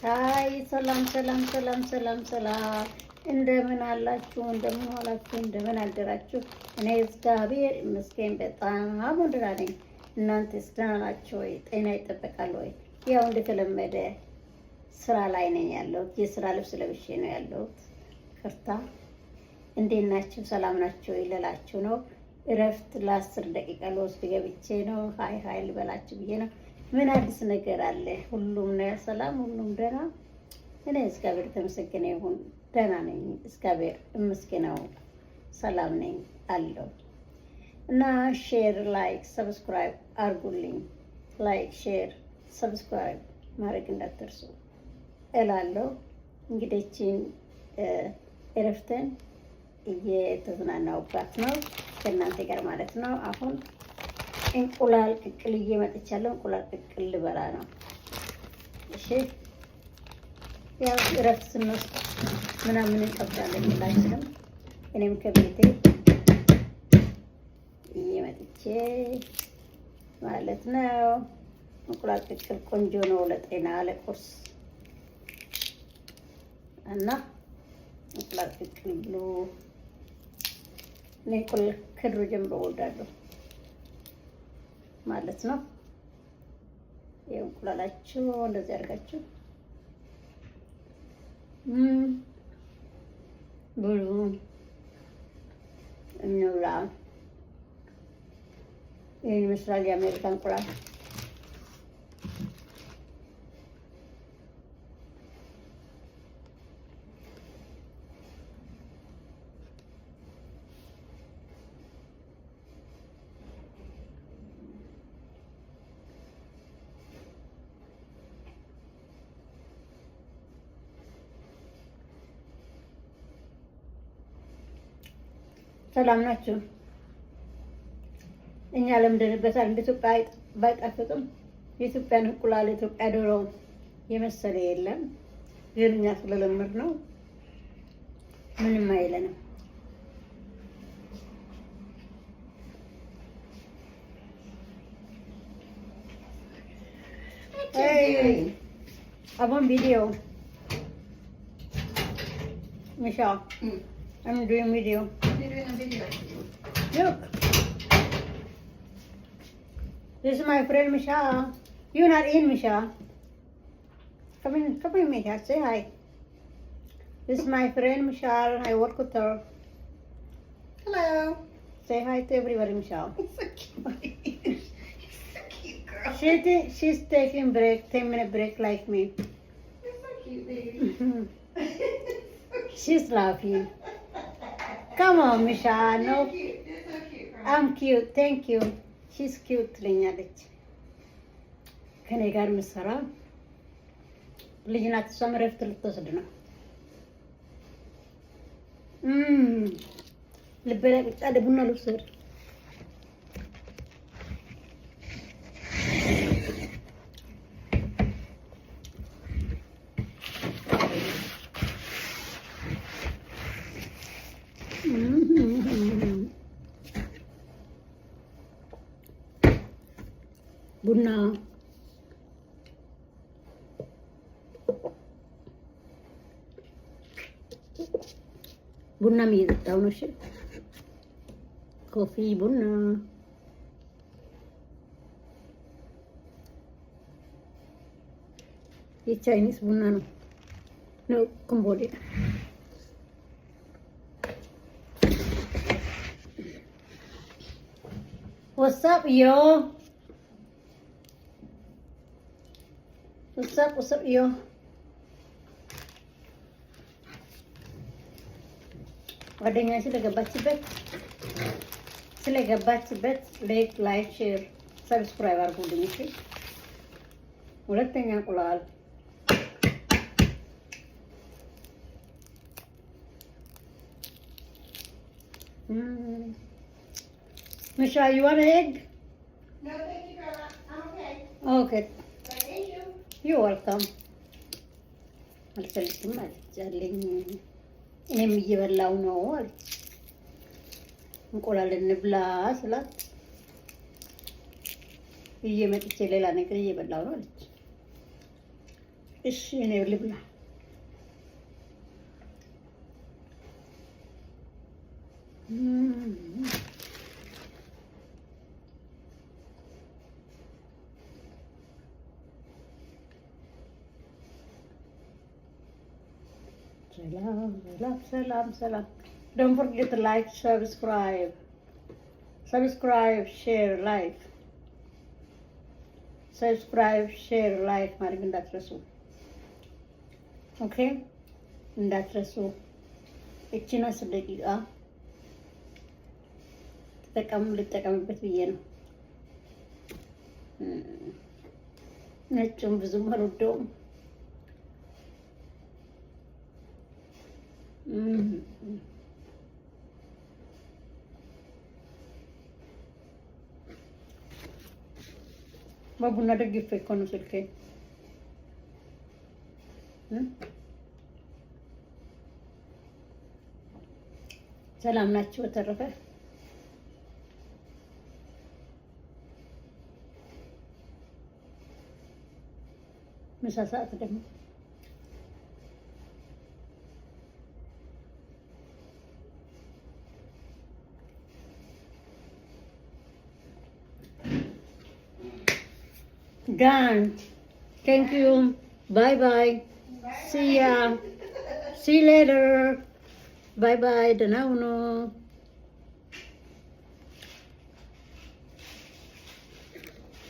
ሃይ ሰላም ሰላም ሰላም ሰላም ሰላም፣ እንደምን አላችሁ? እንደምን ዋላችሁ? እንደምን አደራችሁ? እኔ እግዚአብሔር ይመስገን በጣም ደህና ነኝ። እናንተስ ደህና ናችሁ ወይ? ጤና ይጠበቃል ወይ? ያው እንደተለመደ ስራ ላይ ነኝ ያለሁት። የስራ ልብስ ለብሼ ነው ያለሁት። ቅርታ እንዴት ናችሁ? ሰላም ናችሁ ይላላችሁ ነው። እረፍት ለ10 ደቂቃ ልወስድ ገብቼ ነው ሃይ ሃይ ልበላችሁ ብዬ ነው። ምን አዲስ ነገር አለ? ሁሉም ነው ሰላም፣ ሁሉም ደህና። እኔ እግዚአብሔር ተመስገነ ይሁን ደህና ነኝ። እግዚአብሔር ይመስገነው ሰላም ነኝ አለው። እና ሼር፣ ላይክ፣ ሰብስክራይብ አርጉልኝ። ላይክ፣ ሼር፣ ሰብስክራይብ ማድረግ እንዳትርሱ እላለሁ። እንግዲህችን እረፍትን እየተዝናናውባት ነው ከእናንተ ጋር ማለት ነው። አሁን እንቁላል ቅቅል እየመጥቻለሁ። እንቁላል ቅቅል ልበላ ነው። እሺ ያው እረፍት ስንወስድ ምናምን እንቀብዳለን ሁላችንም። እኔም ከቤቴ እየመጥቼ ማለት ነው። እንቁላል ቅቅል ቆንጆ ነው ለጤና ለቁርስ እና እንቁላል ቅቅል ብሎ እኔ ከድሮ ጀምሮ እወዳለሁ ማለት ነው። የእንቁላላችሁ እንደዚህ አድርጋችሁ ብሉ እንብላ። ይህን ይመስላል የአሜሪካ እንቁላል። ሰላም ናችሁ? እኛ ለምደንበታል። እንደ ኢትዮጵያ ባይጣፍጥም የኢትዮጵያን እንቁላል የኢትዮጵያ ዶሮ የመሰለ የለም። ግን እኛ ስለለመድ ነው ምንም አይለንም። አሁን ቪዲዮ ሚሻ I'm doing video. You're doing a video. Look. This is my friend Misha. You're not in, Misha. Come in, Misha. Say hi. This is my friend Misha. I work with her. Hello. Say hi to everybody, Misha. It's so cute. You're so cute, girl. She's taking break, 10-minute break like me. You're so cute, baby. She's laughing. Come on, Misha. No. You're cute. You're so cute, girl. I'm cute. Thank you. She's cute ትለኛለች። ከኔ ጋር ምሰራ ልጅ ናት። እሷም እረፍት ልትወስድ ነው። ልበላ ቁጭ አለ። ቡና ልውሰድ። ቡና ቡናም እየጠጣሁ ነው። እሺ ኮፊ ቡና የቻይኒስ ቡና ነው ኮምቦሊያ። What's up, yo? What's up, yo? ጓደኛ ስለገባችበት ላይክ፣ ሼር፣ ሰብስክራይብ አድርጉልኝ። እሺ ሁለተኛ እንቁላል Misha, you want an egg? No, thank you, girl. I'm okay. Okay. Thank you. You're welcome. አልፈልግም አለኝ። እኔም እየበላው ነው አለች። እንቁላል እንብላ ስላት እየመጥቼ ሌላ ነገር እየበላው ነው አለች። እሺ እኔ ልብላ። ሰላም። Don't forget to like, subscribe, share, like. Subscribe, share, like ማድረግ እንዳትረሱ። ኦኬ እንዳትረሱ። እቺን 10 ደቂቃ ልጠቀምበት ብዬ ነው። ነጩን ብዙም አልወደውም። በቡና ደግፌ እኮ ነው ስልኬ። ሰላም ናችሁ? በተረፈ ምሳ ሰዓት ደግሞ done. Thank you. Bye bye. See ya. See you later. Bye bye. Dana uno.